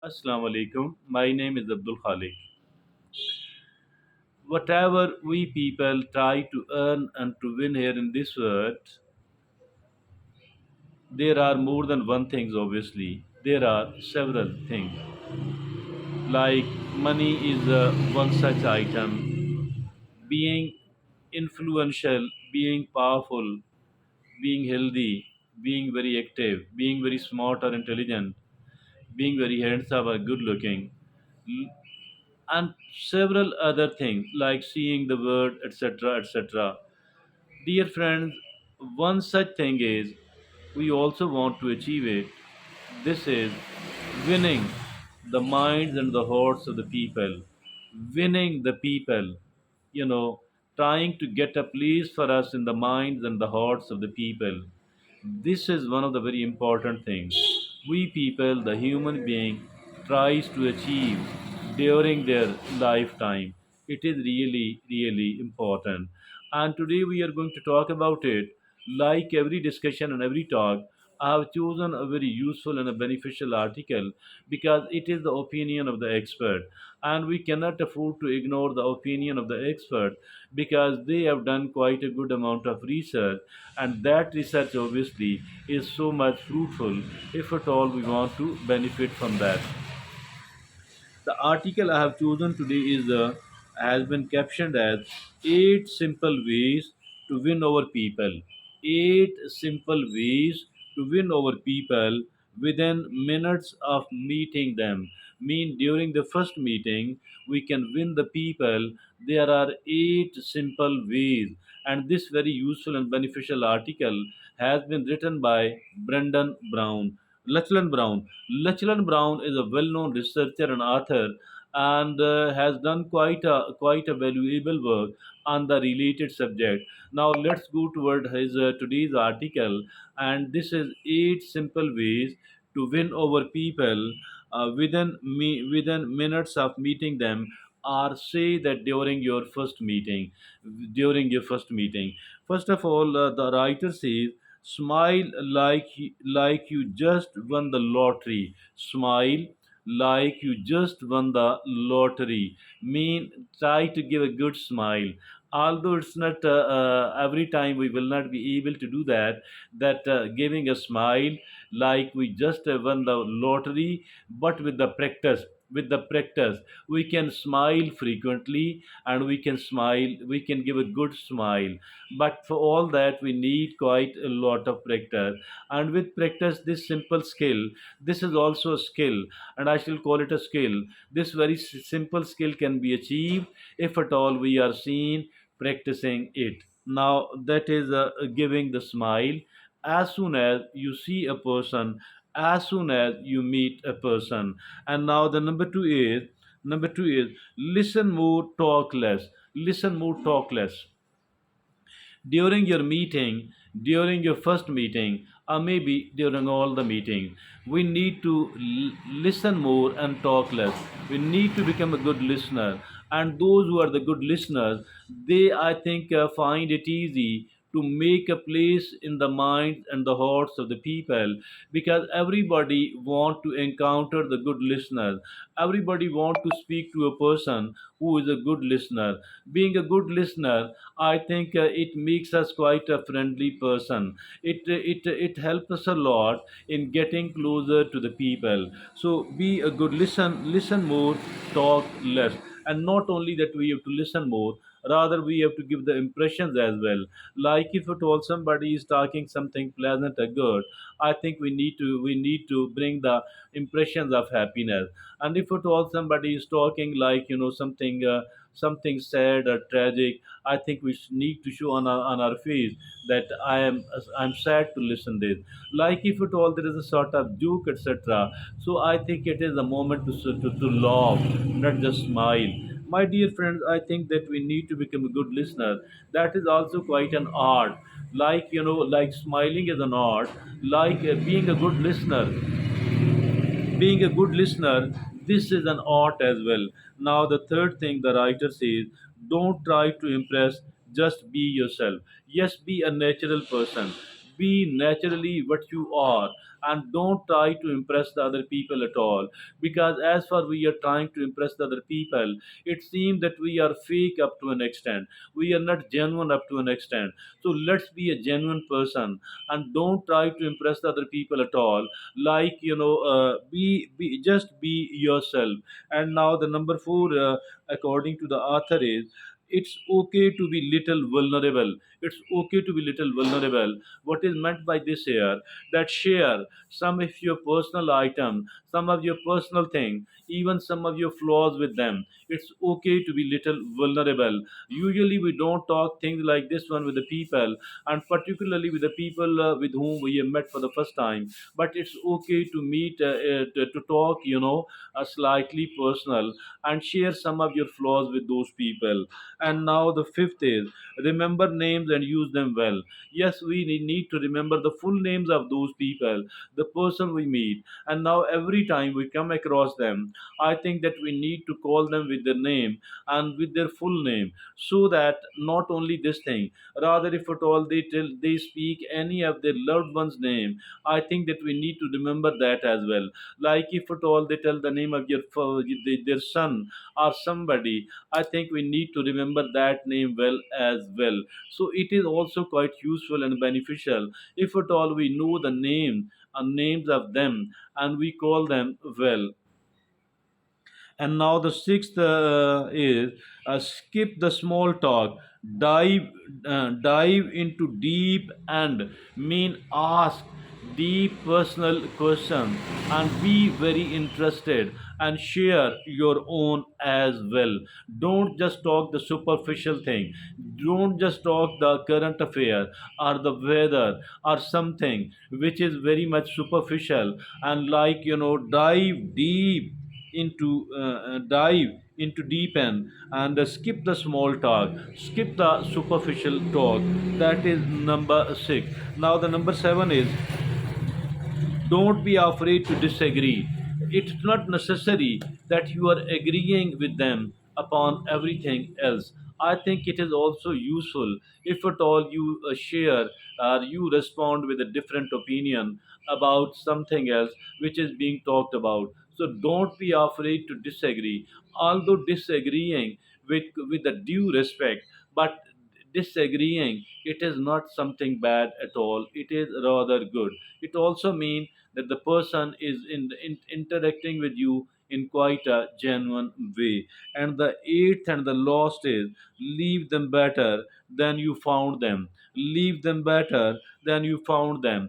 Assalamu alaikum. My name is Abdul Khalik. Whatever we people try to earn and to win here in this world, there are more than one things obviously. There are several things. Like money is one such item. Being influential, being powerful, being healthy, being very active, being very smart or intelligent, being very handsome or good looking, and several other things like seeing the world, etc. etc. Dear friends, one such thing is we also want to achieve it. This is winning the minds and the hearts of the people, winning the people, you know, trying to get a place for us in the minds and the hearts of the people. This is one of the very important things we people, the human being, tries to achieve during their lifetime. It is really, really important. And today we are going to talk about it. Like every discussion and every talk, I have chosen a very useful and a beneficial article because it is the opinion of the expert. And we cannot afford to ignore the opinion of the expert because they have done quite a good amount of research, and that research obviously is so much fruitful if at all we want to benefit from that. The article I have chosen today is has been captioned as eight simple ways to win over people. Eight simple ways to win over people within minutes of meeting them. Mean during the first meeting we can win the people. There are eight simple ways, and this very useful and beneficial article has been written by Brendan Brown. Lachlan Brown. Lachlan Brown is a well-known researcher and author, and has done quite a valuable work on the related subject. Now let's go toward his today's article, and this is eight simple ways to win over people within minutes of meeting them, or say that during your first meeting. First of all, the writer says, smile like you just won the lottery. Smile like you just won the lottery. Mean, try to give a good smile. Although it's not every time we will not be able to do that. That giving a smile like we just won the lottery, but with the practice, we can smile frequently, and we can give a good smile, but for all that we need quite a lot of practice. And with practice, this simple skill, this is also a skill, and I shall call it a skill. This very simple skill can be achieved if at all we are seen practicing it. Now that is giving the smile as soon as you see a person, as soon as you meet a person. And now the number two is listen more, talk less. Listen more, talk less. During your meeting, during your first meeting, or maybe during all the meeting, we need to listen more and talk less. We need to become a good listener. And those who are the good listeners, they, I think, find it easy to make a place in the minds and the hearts of the people, because everybody want to encounter the good listener. Everybody want to speak to a person who is a good listener. Being a good listener, I think it makes us quite a friendly person. It helps us a lot in getting closer to the people. So be a good listen more, talk less. And not only that, we have to listen more, rather we have to give the impressions as well. Like if at all somebody is talking something pleasant or good, I think we need to bring the impressions of happiness. And if at all somebody is talking like something sad or tragic, I think we need to show on our face that I'm sad to listen this. Like if at all there is a sort of joke, etc. So I think it is a moment to laugh, not just smile. My dear friends, I think that we need to become a good listener. That is also quite an art. Like smiling is an art. Like being a good listener, this is an art as well. Now the third thing the writer says, don't try to impress, just be yourself. Yes, be a natural person, be naturally what you are. and don't try to impress the other people at all, because as far we are trying to impress the other people, it seems that we are fake up to an extent, we are not genuine up to an extent. So let's be a genuine person and don't try to impress the other people at all. Like, be just be yourself. And now the number 4, according to the author, is it's okay to be little vulnerable. It's okay to be little vulnerable. What is meant by this here? That share some of your personal item, some of your personal thing, even some of your flaws with them. It's okay to be little vulnerable. Usually we don't talk things like this one with the people, and particularly with the people with whom we have met for the first time. But it's okay to meet, to talk, slightly personal, and share some of your flaws with those people. And now the fifth is remember names and use them well. Yes, we need to remember the full names of those people, the person we meet. And now every time we come across them, I think that we need to call them with their name and with their full name, so that not only this thing, rather if at all they speak any of their loved one's name, I think that we need to remember that as well. Like if at all they tell the name of their son or somebody, I think we need to remember that name well as well. So it is also quite useful and beneficial if at all we know the name and names of them and we call them well. And now the sixth is skip the small talk, dive dive into deep and mean ask deep personal questions, and be very interested and share your own as well. Don't just talk the superficial thing. Don't just talk the current affair or the weather or something which is very much superficial, and like, dive into deep end, and skip the small talk, skip the superficial talk. That is number 6. Now the number 7 is don't be afraid to disagree. It's not necessary that you are agreeing with them upon everything else. I think it is also useful if at all you share or you respond with a different opinion about something else which is being talked about. So don't be afraid to disagree. Although disagreeing with a due respect, but disagreeing, it is not something bad at all. It is rather good. It also means that the person is interacting with you in quite a genuine way. And the eighth and the last is leave them better than you found them. Leave them better than you found them.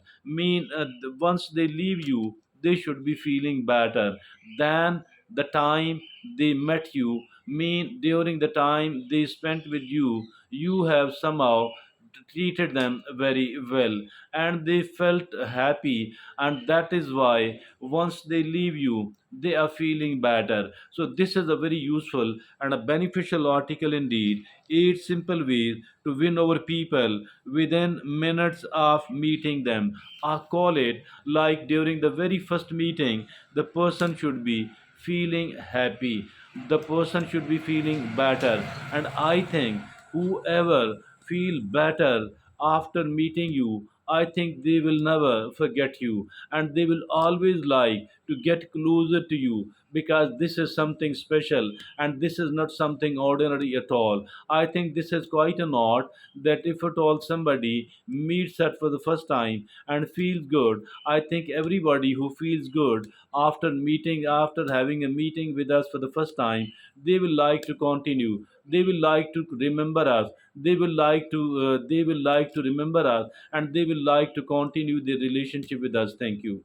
Once they leave you, they should be feeling better than the time they met you. During the time they spent with you, you have somehow treated them very well and they felt happy, and that is why once they leave you they are feeling better. So this is a very useful and a beneficial article indeed. 8 simple ways to win over people within minutes of meeting them. I call it like during the very first meeting the person should be feeling happy, the person should be feeling better. And I think whoever feel better after meeting you, I think they will never forget you, and they will always like to get closer to you, because this is something special and this is not something ordinary at all. I think this is quite an art, that if at all somebody meets us for the first time and feels good, I think everybody who feels good after meeting, after having a meeting with us for the first time, they will like to continue, they will like to remember us, they will like to remember us, and they will like to continue their relationship with us. Thank you.